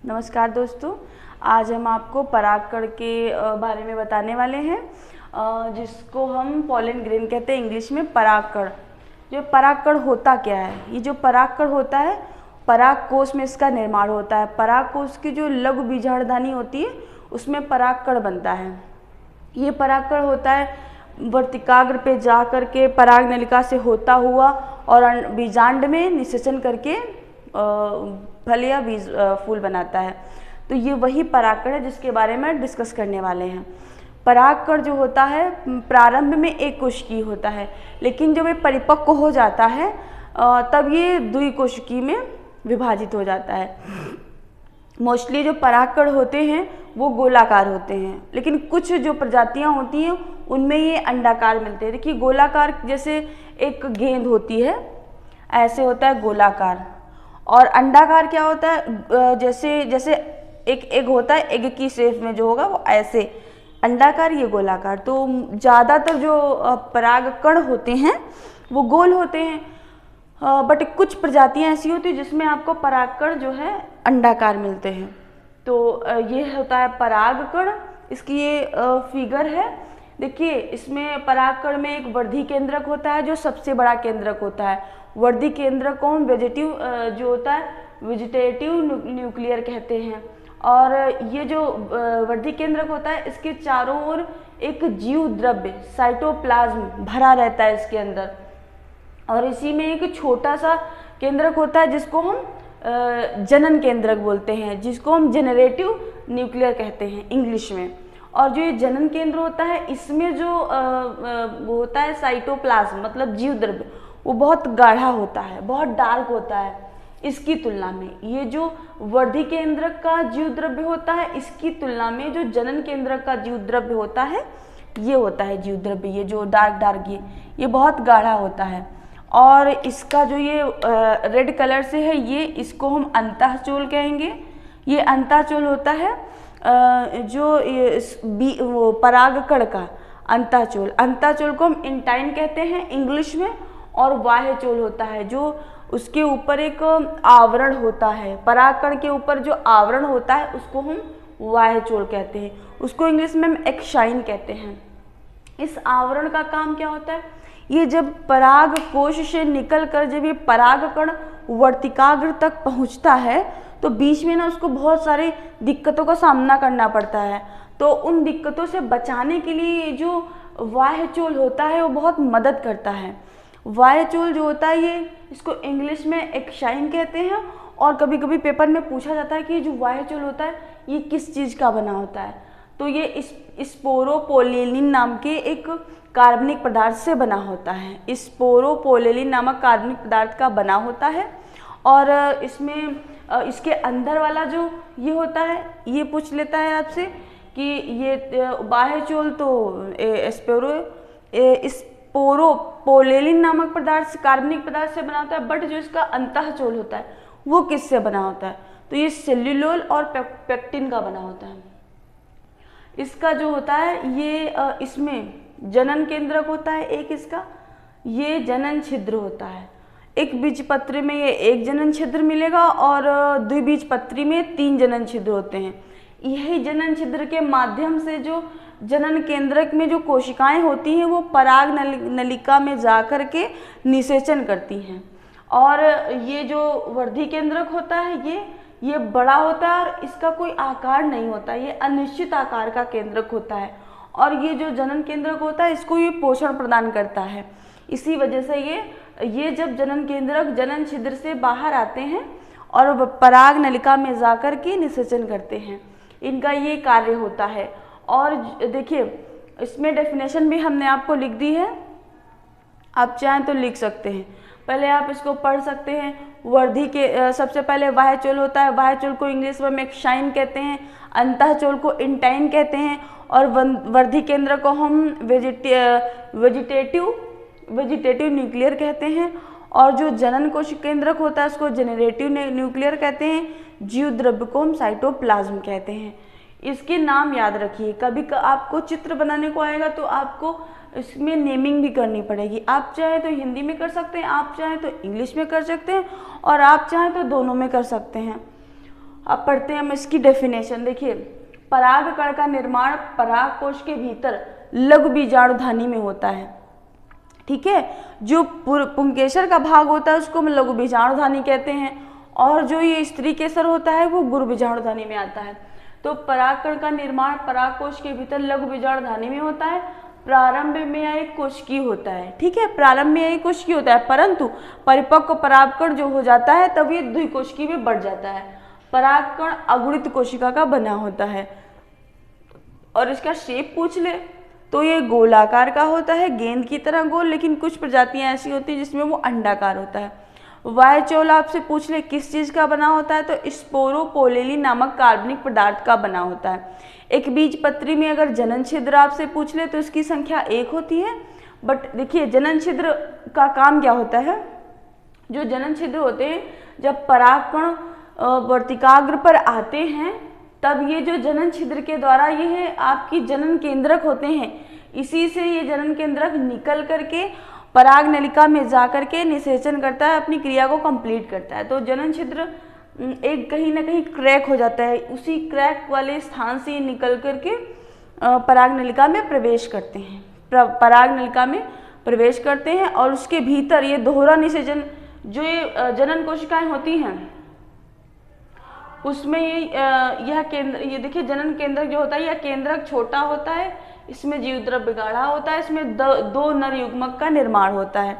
नमस्कार दोस्तों, आज हम आपको परागकण के बारे में बताने वाले हैं, जिसको हम पॉलन ग्रेन कहते हैं इंग्लिश में परागकण। जो परागकण होता क्या है? ये जो परागकण होता है, परागकोश में इसका निर्माण होता है। परागकोश की जो लघु बीजांडधानी होती है उसमें परागकण बनता है। ये परागकण होता है वर्तिकाग्र पे जा करके पराग नलिका से होता हुआ और बीजांड में निषेचन करके फल या बीज फूल बनाता है। तो ये वही परागकण है जिसके बारे में डिस्कस करने वाले हैं। परागकण जो होता है प्रारंभ में एक कोशिकीय होता है, लेकिन जब ये परिपक्व हो जाता है तब ये द्विकोशिकीय में विभाजित हो जाता है। मोस्टली जो परागकण होते हैं वो गोलाकार होते हैं, लेकिन कुछ जो प्रजातियां होती हैं उनमें ये अंडाकार मिलते हैं। देखिए गोलाकार जैसे एक गेंद होती है, ऐसे होता है गोलाकार। और अंडाकार क्या होता है? जैसे जैसे एक एग होता है, एग की शेप में जो होगा वो ऐसे अंडाकार, ये गोलाकार। तो ज़्यादातर जो परागकण होते हैं वो गोल होते हैं, बट कुछ प्रजातियां ऐसी होती हैं जिसमें आपको परागकण जो है अंडाकार मिलते हैं। तो ये होता है परागकण। इसकी ये फिगर है। देखिए इसमें परागकण में एक वर्धी केंद्रक होता है जो सबसे बड़ा केंद्रक होता है। वर्धी केंद्रक को हम जो होता है वेजिटेटिव न्यूक्लियर कहते हैं। और ये जो वर्धी केंद्रक होता है इसके चारों ओर एक जीव द्रव्य साइटोप्लाज्म भरा रहता है इसके अंदर। और इसी में एक छोटा सा केंद्रक होता है जिसको हम जनन केंद्रक बोलते हैं, जिसको हम जेनरेटिव न्यूक्लियर कहते हैं इंग्लिश में। और जो ये जनन केंद्र होता है इसमें जो वो होता है साइटोप्लाज्म मतलब जीव द्रव्य, वो बहुत गाढ़ा होता है, बहुत डार्क होता है। इसकी तुलना में ये जो वर्धी केंद्रक का जीव द्रव्य होता है, इसकी तुलना में जो जनन केंद्रक का जीव द्रव्य होता है, ये होता है जीव द्रव्य, ये जो डार्क ये बहुत गाढ़ा होता है। और इसका जो ये रेड कलर से है, ये इसको हम अंतःचूल कहेंगे। ये अंतःचूल होता है जो वो परागकण का अंतःचूल। अंतःचूल को हम इंटाइन कहते हैं इंग्लिश में। और बाह्यचूल होता है जो उसके ऊपर एक आवरण होता है, परागकण के ऊपर जो आवरण होता है उसको हम बाह्यचूल कहते हैं। उसको इंग्लिश में हम एक्साइन कहते हैं। इस आवरण का काम क्या होता है? ये जब पराग कोश से निकलकर जब ये परागकण वर्तिकाग्र तक पहुंचता है तो बीच में ना उसको बहुत सारी दिक्कतों का सामना करना पड़ता है। तो उन दिक्कतों से बचाने के लिए जो बाह्यचूल होता है वो बहुत मदद करता है। बाह्यचूल जो होता है ये इसको इंग्लिश में एक्साइन कहते हैं। और कभी कभी पेपर में पूछा जाता है कि जो बाह्यचूल होता है ये किस चीज़ का बना होता है? तो ये स्पोरोपोलेलिन नाम के एक कार्बनिक पदार्थ से बना होता है। स्पोरोपोलेलिन नामक कार्बनिक पदार्थ का बना होता है। और इसमें इसके अंदर वाला जो ये होता है, ये पूछ लेता है आपसे कि ये बाह्यचूल तो स्पोरोपोलेलिन नामक पदार्थ से, कार्बनिक पदार्थ से बना होता है, बट जो इसका अंतःचूल होता है वो किससे बना होता है? तो ये सेल्यूलोल और पेक्टिन का बना होता है। इसका जो होता है ये इसमें जनन केंद्रक होता है एक, इसका ये जनन छिद्र होता है। एक बीजपत्री में ये एक जनन छिद्र मिलेगा और द्विबीजपत्री में 3 जनन छिद्र होते हैं। यही जनन छिद्र के माध्यम से जो जनन केंद्रक में जो कोशिकाएं होती हैं वो पराग नलिका में जाकर के निषेचन करती हैं। और ये जो वर्धी केंद्रक होता है ये बड़ा होता है और इसका कोई आकार नहीं होता, ये अनिश्चित आकार का केंद्रक होता है। और ये जो जनन केंद्रक होता है इसको ये पोषण प्रदान करता है। इसी वजह से ये जब जनन केंद्रक जनन छिद्र से बाहर आते हैं और पराग नलिका में जाकर के निषेचन करते हैं, इनका ये कार्य होता है। और देखिए इसमें डेफिनेशन भी हमने आपको लिख दी है, आप चाहें तो लिख सकते हैं, पहले आप इसको पढ़ सकते हैं। वर्धी के सबसे पहले बाह्यचूल होता है, बाह्यचूल को इंग्लिश में एक्साइन कहते हैं, अंतःचूल को इंटाइन कहते हैं, और वर्धी केंद्र को हम वेजिटेटिव न्यूक्लियर कहते हैं। और जो जनन कोश केंद्रक होता है उसको जेनरेटिव न्यूक्लियर कहते हैं। जीव द्रव्य को हम साइटोप्लाज्म कहते हैं। इसके नाम याद रखिए। कभी आपको चित्र बनाने को आएगा तो आपको इसमें नेमिंग भी करनी पड़ेगी। आप चाहे तो हिंदी में कर सकते हैं, आप चाहे तो इंग्लिश में कर सकते हैं, और आप चाहे तो दोनों में कर सकते हैं। अब पढ़ते हैं हम इसकी डेफिनेशन। देखिए, परागकण का निर्माण परागकोश के भीतर लघु बीजाणुधानी में होता है। ठीक है, जो पुंकेसर का भाग होता है उसको हम लघु बीजाणुधानी कहते हैं, और जो ये स्त्री केसर होता है वो गुरु बीजाणुधानी में आता है। तो परागकण का निर्माण परागकोश के भीतर लघु बीजाणुधानी में होता है। प्रारंभ में यह एक कोशिकीय होता है। ठीक है, प्रारंभ में यह कोशिकीय होता है, परंतु परिपक्व परागकण जो हो जाता है तब ये द्विकोशिकीय में बढ़ जाता है। परागकण अगुणित कोशिका का बना होता है। और इसका शेप पूछ ले तो ये गोलाकार का होता है, गेंद की तरह गोल, लेकिन कुछ प्रजातियां ऐसी होती हैं जिसमें वो अंडाकार होता है। वायचोल आपसे पूछ ले किस चीज़ का बना होता है, तो स्पोरोपोलेली नामक कार्बनिक पदार्थ का बना होता है। एक बीजपत्री में अगर जनन छिद्र आपसे पूछ ले तो इसकी संख्या 1 होती है। बट देखिए, जनन छिद्र का काम क्या होता है? जो जनन छिद्र होते हैं, जब परागकण वर्तिकाग्र पर आते हैं तब ये जो जनन छिद्र के द्वारा ये आपकी जनन केंद्रक होते हैं, इसी से ये जनन केंद्रक निकल करके पराग नलिका में जा करके निषेचन करता है, अपनी क्रिया को कंप्लीट करता है। तो जनन छिद्र एक कहीं ना कहीं क्रैक हो जाता है, उसी क्रैक वाले स्थान से निकल करके पराग नलिका में प्रवेश करते हैं, पराग नलिका में प्रवेश करते हैं। और उसके भीतर ये दोहरा निषेचन, जो ये जनन कोशिकाएं होती हैं उसमें यह केंद्र, ये देखिए जनन केंद्रक जो होता है, यह केंद्रक छोटा होता है, इसमें जीव द्रव्य गाढ़ा होता है, इसमें दो नर युग्मक का निर्माण होता है।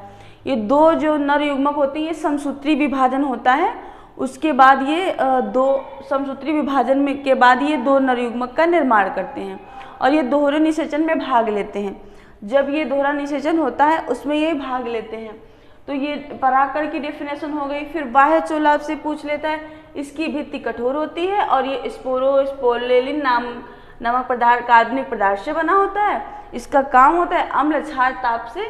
ये दो जो नर युग्मक होती हैं, समसूत्री विभाजन होता है, उसके बाद ये दो समसूत्री विभाजन में के बाद ये दो नर युग्मक का निर्माण करते हैं और ये दोहरे निषेचन में भाग लेते हैं। जब ये दोहरा निषेचन होता है उसमें ये भाग लेते हैं। तो ये परागकण की डेफिनेशन हो गई। फिर बाह्य चोला आपसे पूछ लेता है, इसकी भित्ति कठोर होती है और ये स्पोरोपोलेलिन नामक पदार्थ, कार्बनिक पदार्थ से बना होता है। इसका काम होता है अम्ल क्षार ताप से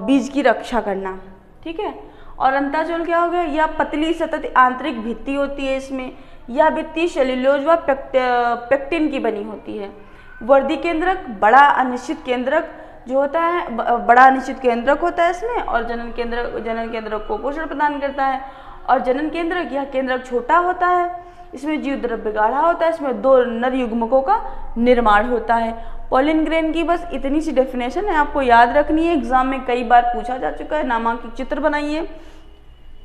बीज की रक्षा करना। ठीक है, और अंताचोल क्या हो गया? यह पतली सतत आंतरिक भित्ति होती है इसमें, यह भित्ति सेल्यूलोज व पेक्टिन की बनी होती है। वर्दी केंद्रक बड़ा अनिश्चित केंद्रक जो होता है, बड़ा अनिश्चित केंद्रक होता है इसमें, और जनन केंद्रक को पोषण प्रदान करता है। और जनन केंद्रक, यह केंद्रक छोटा होता है, इसमें जीव द्रव्य गाढ़ा होता है, इसमें दो नर युग्मकों का निर्माण होता है। पॉलिन ग्रेन की बस इतनी सी डेफिनेशन है, आपको याद रखनी है, एग्जाम में कई बार पूछा जा चुका है। नामांकित चित्र बनाइए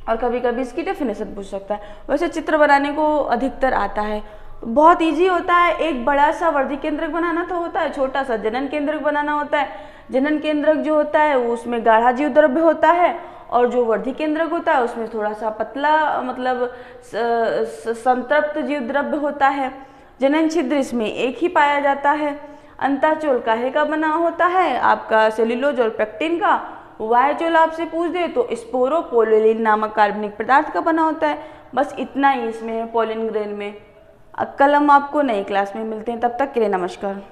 और कभी कभी इसकी डेफिनेशन पूछ सकता है। वैसे चित्र बनाने को अधिकतर आता है, बहुत इजी होता है। एक बड़ा सा वर्दी केंद्रक बनाना तो होता है, छोटा सा जनन केंद्रक बनाना होता है। जनन केंद्रक जो होता है उसमें गाढ़ा जीव द्रव्य होता है, और जो वर्दी केंद्रक होता है उसमें थोड़ा सा पतला, मतलब संतृप्त जीव द्रव्य होता है। जनन छिद्र इसमें एक ही पाया जाता है। अंताचोल काहे का बना होता है? आपका सेल्यूलोज और पेक्टिन का। वायचोल आपसे पूछ दे तो स्पोरोपोलेलिन नामक कार्बनिक पदार्थ का बना होता है। बस इतना ही इसमें है पॉलिन ग्रेन में। कल हम आपको नई क्लास में मिलते हैं, तब तक के लिए नमस्कार।